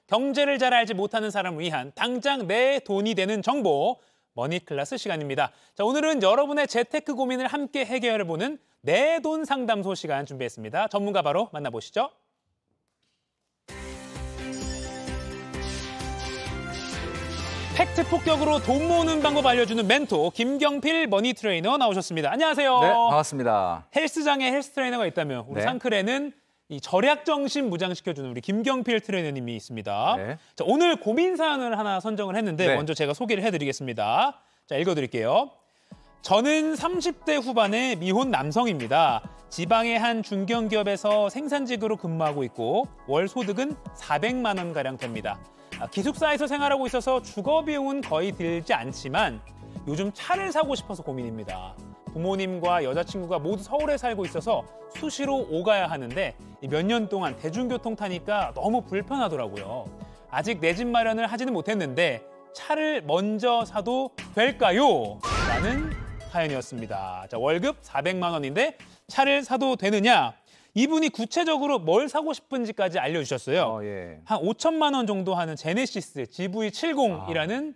경제를 잘 알지 못하는 사람을 위한 당장 내 돈이 되는 정보 머니클래스 시간입니다. 자, 오늘은 여러분의 재테크 고민을 함께 해결해보는 내 돈 상담소 시간 준비했습니다. 전문가 바로 만나보시죠. 팩트 폭격으로 돈 모으는 방법 알려주는 멘토 김경필 머니 트레이너 나오셨습니다. 안녕하세요. 네, 반갑습니다. 헬스장에 헬스 트레이너가 있다면 우리 네. 상클에는 이 절약 정신 무장시켜주는 우리 김경필 트레이너님이 있습니다. 네. 자, 오늘 고민 사연을 하나 선정을 했는데 네. 먼저 제가 소개를 해드리겠습니다. 자, 읽어드릴게요. 저는 30대 후반의 미혼 남성입니다. 지방의 한 중견기업에서 생산직으로 근무하고 있고 월 소득은 400만 원가량 됩니다. 기숙사에서 생활하고 있어서 주거 비용은 거의 들지 않지만 요즘 차를 사고 싶어서 고민입니다. 부모님과 여자친구가 모두 서울에 살고 있어서 수시로 오가야 하는데 몇 년 동안 대중교통 타니까 너무 불편하더라고요. 아직 내 집 마련을 하지는 못했는데 차를 먼저 사도 될까요? 라는 사연이었습니다. 자, 월급 400만 원인데 차를 사도 되느냐? 이분이 구체적으로 뭘 사고 싶은지까지 알려주셨어요. 예. 한 5천만 원 정도 하는 제네시스 GV70이라는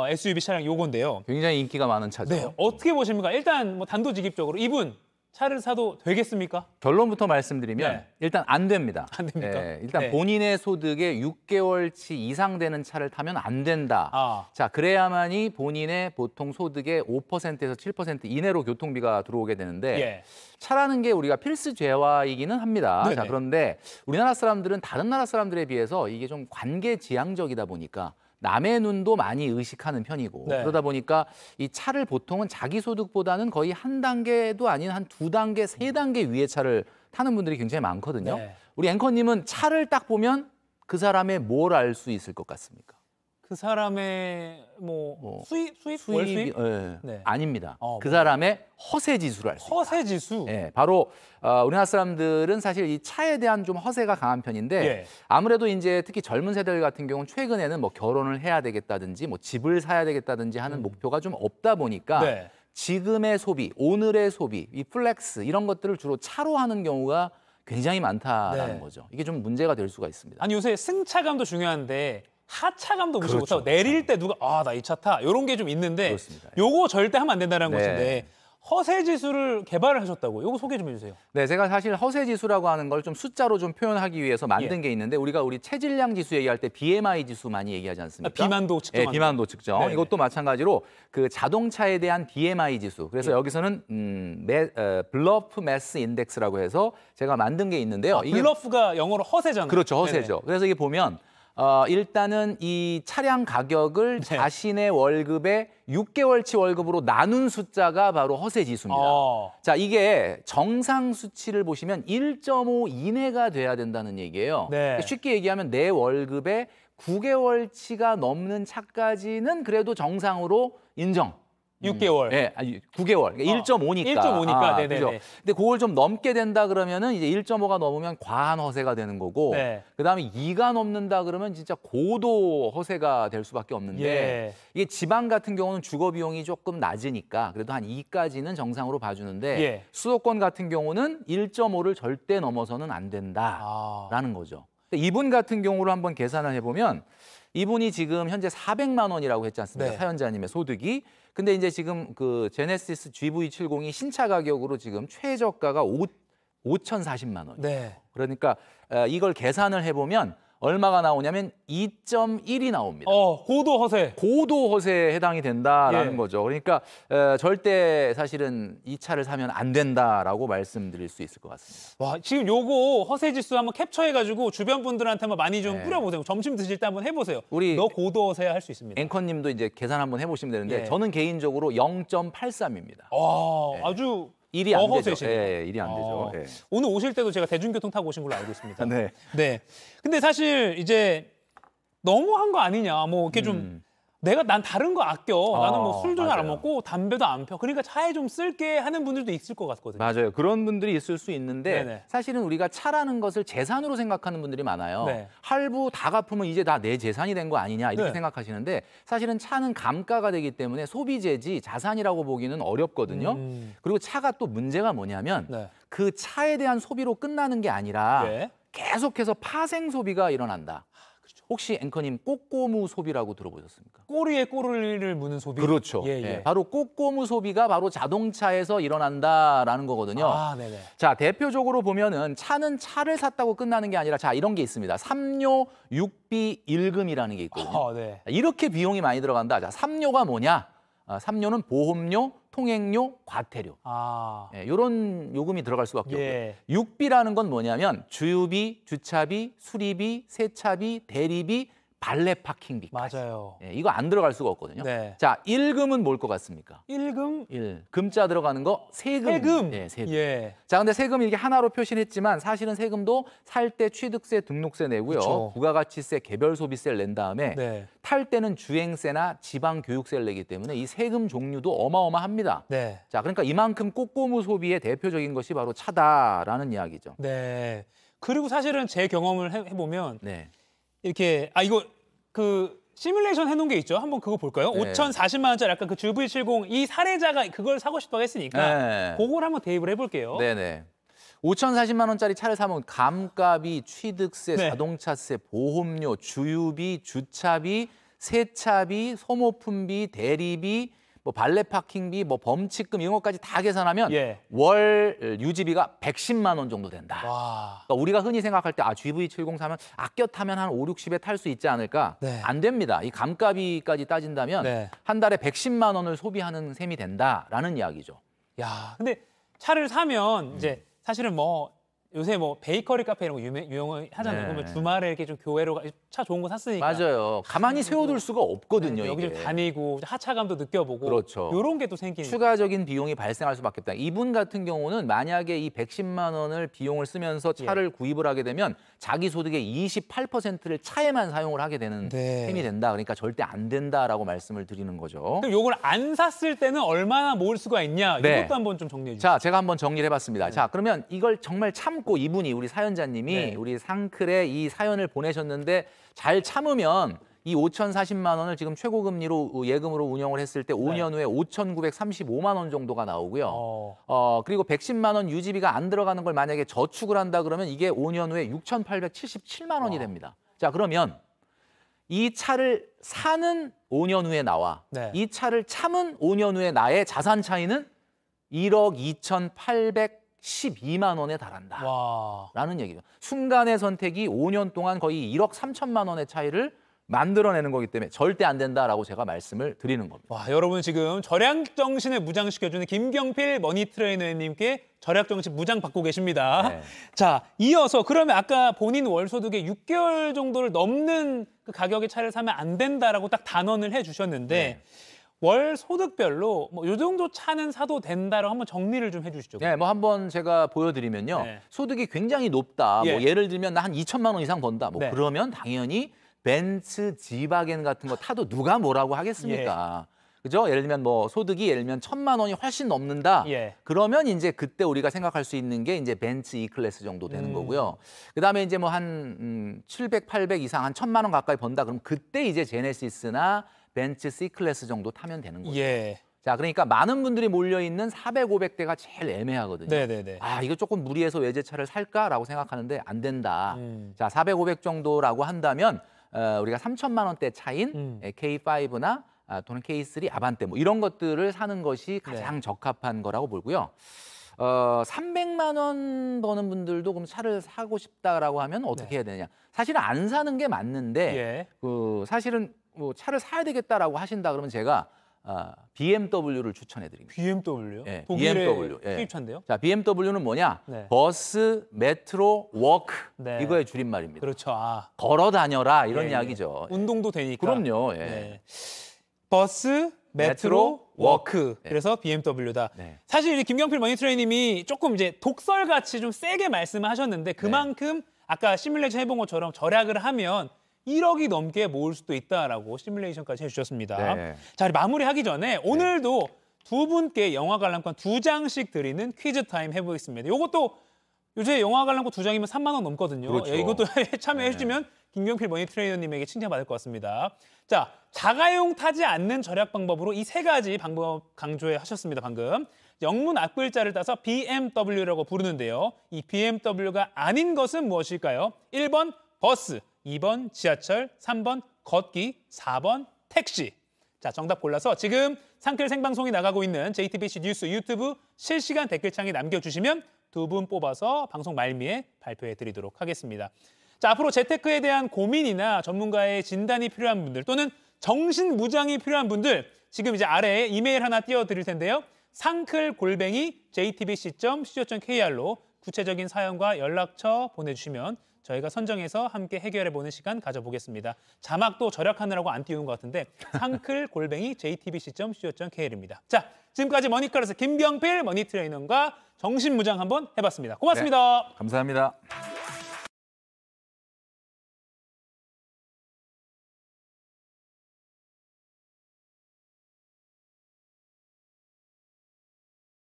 SUV 차량 요건데요. 굉장히 인기가 많은 차죠. 네, 어떻게 보십니까? 일단 뭐 단도직입적으로 이분 차를 사도 되겠습니까? 결론부터 말씀드리면 네. 일단 안 됩니다. 안 됩니까? 예, 일단 네. 본인의 소득의 6개월치 이상 되는 차를 타면 안 된다. 자, 그래야만이 본인의 보통 소득의 5%에서 7% 이내로 교통비가 들어오게 되는데 예. 차라는 게 우리가 필수 재화이기는 합니다. 네네. 자, 그런데 우리나라 사람들은 다른 나라 사람들에 비해서 이게 좀 관계지향적이다 보니까 남의 눈도 많이 의식하는 편이고 네. 그러다 보니까 이 차를 보통은 자기 소득보다는 거의 한 단계도 아닌 한 두 단계, 세 단계 위의 차를 타는 분들이 굉장히 많거든요. 네. 우리 앵커님은 차를 딱 보면 그 사람의 뭘 알 수 있을 것 같습니까? 그 사람의 수입? 월 수입? 예, 네. 아닙니다. 그 뭐요? 사람의 사람의 허세 지수를 알 수 있다. 허세 지수? 예, 바로 우리나라 사람들은 사실 이 차에 대한 좀 허세가 강한 편인데 예. 아무래도 이제 특히 젊은 세대들 같은 경우는 최근에는 뭐 결혼을 해야 되겠다든지 뭐 집을 사야 되겠다든지 하는 목표가 좀 없다 보니까 네. 지금의 소비, 오늘의 소비, 이 플렉스 이런 것들을 주로 차로 하는 경우가 굉장히 많다라는 네. 거죠. 이게 좀 문제가 될 수가 있습니다. 아니 요새 승차감도 중요한데 하차감도 무시 그렇죠. 못하고 내릴 때 누가 나 이 차 타 이런 게 좀 있는데 그렇습니다. 요거 절대 하면 안 된다는 네. 것인데 허세 지수를 개발을 하셨다고. 요거 소개 좀 해주세요. 네, 제가 사실 허세 지수라고 하는 걸 좀 숫자로 좀 표현하기 위해서 만든 예. 게 있는데 우리 체질량 지수 얘기할 때 BMI 지수 많이 얘기하지 않습니까? 비만도 측정. 네, 비만도 측정. 네네. 이것도 마찬가지로 그 자동차에 대한 BMI 지수. 그래서 여기서는 블러프 매스 인덱스라고 해서 제가 만든 게 있는데요. 블러프가 영어로 허세잖아요. 그렇죠, 허세죠. 네네. 그래서 이게 보면 일단은 이 차량 가격을 네. 자신의 월급의 6개월치 월급으로 나눈 숫자가 바로 허세 지수입니다. 자, 이게 정상 수치를 보시면 1.5 이내가 돼야 된다는 얘기예요. 네. 쉽게 얘기하면 내 월급의 9개월치가 넘는 차까지는 그래도 정상으로 인정. 6개월. 네, 9개월. 그러니까 1.5니까. 1.5니까. 네네네. 그죠? 근데 그걸 좀 넘게 된다 그러면은 이제 1.5가 넘으면 과한 허세가 되는 거고. 네. 그다음에 2가 넘는다 그러면 진짜 고도 허세가 될 수밖에 없는데 예. 이게 지방 같은 경우는 주거 비용이 조금 낮으니까 그래도 한 2까지는 정상으로 봐주는데 예. 수도권 같은 경우는 1.5를 절대 넘어서는 안 된다라는 거죠. 근데 이분 같은 경우로 한번 계산을 해보면 이분이 지금 현재 400만 원이라고 했지 않습니까? 네. 사연자님의 소득이. 근데 이제 지금 그 제네시스 GV70이 신차 가격으로 지금 최저가가 5,040만 원. 네. 그러니까 이걸 계산을 해보면 얼마가 나오냐면 2.1이 나옵니다. 고도 허세. 고도 허세에 해당이 된다라는 예. 거죠. 그러니까 절대 사실은 이 차를 사면 안 된다라고 말씀드릴 수 있을 것 같습니다. 와, 지금 요거 허세 지수 한번 캡처해가지고 주변 분들한테 한번 많이 좀 네. 뿌려보세요. 점심 드실 때 한번 해보세요. 우리 너 고도 허세 할 수 있습니다. 앵커님도 이제 계산 한번 해보시면 되는데 예. 저는 개인적으로 0.83입니다. 와, 아주 일이 안 되죠. 허세시네요. 예, 일이 안 되죠. 예. 오늘 오실 때도 제가 대중교통 타고 오신 걸로 알고 있습니다. 네. 네. 근데 사실 이제 너무한 거 아니냐. 뭐 이렇게 좀 난 다른 거 아껴. 나는 뭐 술도 잘 안 맞아요. 먹고 담배도 안 펴. 그러니까 차에 좀 쓸게 하는 분들도 있을 것 같거든요. 맞아요. 그런 분들이 있을 수 있는데 네네. 사실은 우리가 차라는 것을 재산으로 생각하는 분들이 많아요. 네. 할부 다 갚으면 이제 다 내 재산이 된 거 아니냐 이렇게 네. 생각하시는데 사실은 차는 감가가 되기 때문에 소비재지 자산이라고 보기는 어렵거든요. 그리고 차가 또 문제가 뭐냐면 네. 그 차에 대한 소비로 끝나는 게 아니라 네. 계속해서 파생 소비가 일어난다. 그렇죠. 혹시 앵커님 꼬꼬무 소비라고 들어보셨습니까? 꼬리에 꼬리를 무는 소비. 그렇죠. 예, 예. 예, 바로 꼬꼬무 소비가 바로 자동차에서 일어난다라는 거거든요. 아, 네네. 자, 대표적으로 보면은 차는 차를 샀다고 끝나는 게 아니라 자, 이런 게 있습니다. 3료 6비 1금이라는 게 있거든요. 아, 네. 이렇게 비용이 많이 들어간다. 자, 3료가 뭐냐? 3료는 보험료, 통행료, 과태료. 예, 이런 요금이 들어갈 수밖에 예. 없고요. 6비라는 건 뭐냐면 주유비, 주차비, 수리비, 세차비, 대리비, 발레 파킹비까지. 맞아요. 예, 이거 안 들어갈 수가 없거든요. 네. 자, 1금은 뭘 것 같습니까? 1금? 금자 들어가는 거 세금. 세금. 예, 세금. 예. 자, 근데 세금 이렇게 하나로 표시를 했지만 사실은 세금도 살 때 취득세, 등록세 내고요. 그쵸. 부가가치세, 개별소비세를 낸 다음에 네. 탈 때는 주행세나 지방교육세를 내기 때문에 이 세금 종류도 어마어마합니다. 네. 자, 그러니까 이만큼 꼬꼬무 소비의 대표적인 것이 바로 차다라는 이야기죠. 네. 그리고 사실은 제 경험을 해보면 네. 이렇게 이거 그 시뮬레이션 해놓은 게 있죠. 한번 그거 볼까요? 네. 5,040만 원짜리 약간 그 GV70 이 사례자가 그걸 사고 싶다고 했으니까 네. 그걸 한번 대입을 해볼게요. 네네. 5,040만 원짜리 차를 사면 감가비, 취득세, 네. 자동차세, 보험료, 주유비, 주차비, 세차비, 소모품비, 대리비, 뭐 발레 파킹비, 뭐 범칙금 이런 것까지 다 계산하면 예. 월 유지비가 110만 원 정도 된다. 와. 그러니까 우리가 흔히 생각할 때 GV70 사면 아껴 타면 한 5, 60에 탈 수 있지 않을까? 네. 안 됩니다. 이 감가비까지 따진다면 네. 한 달에 110만 원을 소비하는 셈이 된다라는 이야기죠. 야, 근데 차를 사면 이제 사실은 뭐 요새 뭐 베이커리 카페 이런 거 유명하잖아요. 네. 그러면 주말에 이렇게 좀 교회로 차 좋은 거 샀으니까 맞아요. 가만히 세워둘 수가 없거든요. 여기 좀 이게. 다니고 하차감도 느껴보고 그렇죠. 이런 게 또 생기니까. 추가적인 비용이 발생할 수밖에 없다. 이분 같은 경우는 만약에 이 110만 원을 비용을 쓰면서 차를 구입을 하게 되면 자기 소득의 28%를 차에만 사용을 하게 되는 네. 셈이 된다. 그러니까 절대 안 된다라고 말씀을 드리는 거죠. 그럼 요걸 안 샀을 때는 얼마나 모을 수가 있냐? 네. 이것도 한번 좀 정리해 주세요. 자, 제가 한번 정리를 해봤습니다. 자, 그러면 이걸 정말 참고 이분이 우리 사연자님이 네. 우리 상클에 이 사연을 보내셨는데 잘 참으면 이 5,040만 원을 지금 최고금리로 예금으로 운영을 했을 때 5년 후에 5,935만 원 정도가 나오고요. 그리고 110만 원 유지비가 안 들어가는 걸 만약에 저축을 한다 그러면 이게 5년 후에 6,877만 원이 됩니다. 자, 그러면 이 차를 사는 5년 후에 나와 네. 이 차를 참은 5년 후에 나의 자산 차이는 1억 2,812만 원에 달한다. 와. 라는 얘기죠. 순간의 선택이 5년 동안 거의 1억 3천만 원의 차이를 만들어내는 거기 때문에 절대 안 된다라고 제가 말씀을 드리는 겁니다. 와, 여러분 지금 절약 정신을 무장시켜주는 김경필 머니 트레이너님께 절약 정신 무장 받고 계십니다. 네. 자, 이어서 그러면 아까 본인 월 소득의 6개월 정도를 넘는 그 가격의 차를 사면 안 된다라고 딱 단언을 해주셨는데 월 소득별로 뭐 요 정도 차는 사도 된다라고 한번 정리를 좀 해주시죠. 네, 뭐 한번 제가 보여드리면요. 네. 소득이 굉장히 높다. 예. 뭐 예를 들면 나 한 2천만 원 이상 번다. 뭐 네. 그러면 당연히 벤츠, 지바겐 같은 거 타도 누가 뭐라고 하겠습니까? 그죠? 예를 들면 뭐 소득이 예를 들면 1,000만 원이 훨씬 넘는다. 예. 그러면 이제 그때 우리가 생각할 수 있는 게 이제 벤츠 E클래스 정도 되는 거고요. 그다음에 이제 뭐 한 700, 800 이상 한 1,000만 원 가까이 번다. 그럼 그때 이제 제네시스나 벤츠 C클래스 정도 타면 되는 거죠. 예. 자, 그러니까 많은 분들이 몰려 있는 400, 500대가 제일 애매하거든요. 네네네. 아, 이거 조금 무리해서 외제차를 살까라고 생각하는데 안 된다. 자, 400, 500 정도라고 한다면 우리가 3천만 원대 차인 K5나 또는 K3 아반떼 뭐 이런 것들을 사는 것이 가장 적합한 거라고 보고요. 300만 원 버는 분들도 그럼 차를 사고 싶다라고 하면 어떻게 해야 되냐? 사실은 안 사는 게 맞는데 사실은 뭐 차를 사야 되겠다라고 하신다 그러면 제가 BMW를 추천해 드립니다. BMW요? 예, 독일의 BMW. 예. 수입차인데요? 자, BMW는 뭐냐? 버스, 메트로, 워크 이거의 줄임말입니다. 그렇죠. 걸어 다녀라 이런 이야기죠. 운동도 되니까. 그럼요. 예. 네. 버스, 메트로, 워크. 그래서 BMW다. 사실 이 김경필 머니트레이님이 조금 이제 독설같이 좀 세게 말씀을 하셨는데 그만큼 아까 시뮬레이션 해본 것처럼 절약을 하면 1억이 넘게 모을 수도 있다라고 시뮬레이션까지 해주셨습니다. 자, 마무리하기 전에 오늘도 두 분께 영화 관람권 2장씩 드리는 퀴즈 타임 해보겠습니다. 이것도 요새 영화 관람권 2장이면 3만 원 넘거든요. 그렇죠. 이것도 참여해주시면 김경필 머니 트레이너님에게 칭찬받을 것 같습니다. 자, 자가용 타지 않는 절약 방법으로 이 세 가지 방법 강조해 하셨습니다, 방금. 영문 앞글자를 따서 BMW라고 부르는데요. 이 BMW가 아닌 것은 무엇일까요? 1번 버스, 2번 지하철, 3번 걷기, 4번 택시. 자, 정답 골라서 지금 상클 생방송이 나가고 있는 JTBC 뉴스 유튜브 실시간 댓글창에 남겨주시면 2분 뽑아서 방송 말미에 발표해드리도록 하겠습니다. 자, 앞으로 재테크에 대한 고민이나 전문가의 진단이 필요한 분들 또는 정신무장이 필요한 분들 지금 이제 아래에 이메일 하나 띄워드릴 텐데요. 상클@jtbc.co.kr로 구체적인 사연과 연락처 보내주시면 저희가 선정해서 함께 해결해보는 시간 가져보겠습니다. 자막도 절약하느라고 안 띄우는 것 같은데 상클@jtbc.co.kr입니다. 자, 지금까지 머니클래스 김병필 머니트레이너가 정신무장 한번 해봤습니다. 고맙습니다. 네, 감사합니다.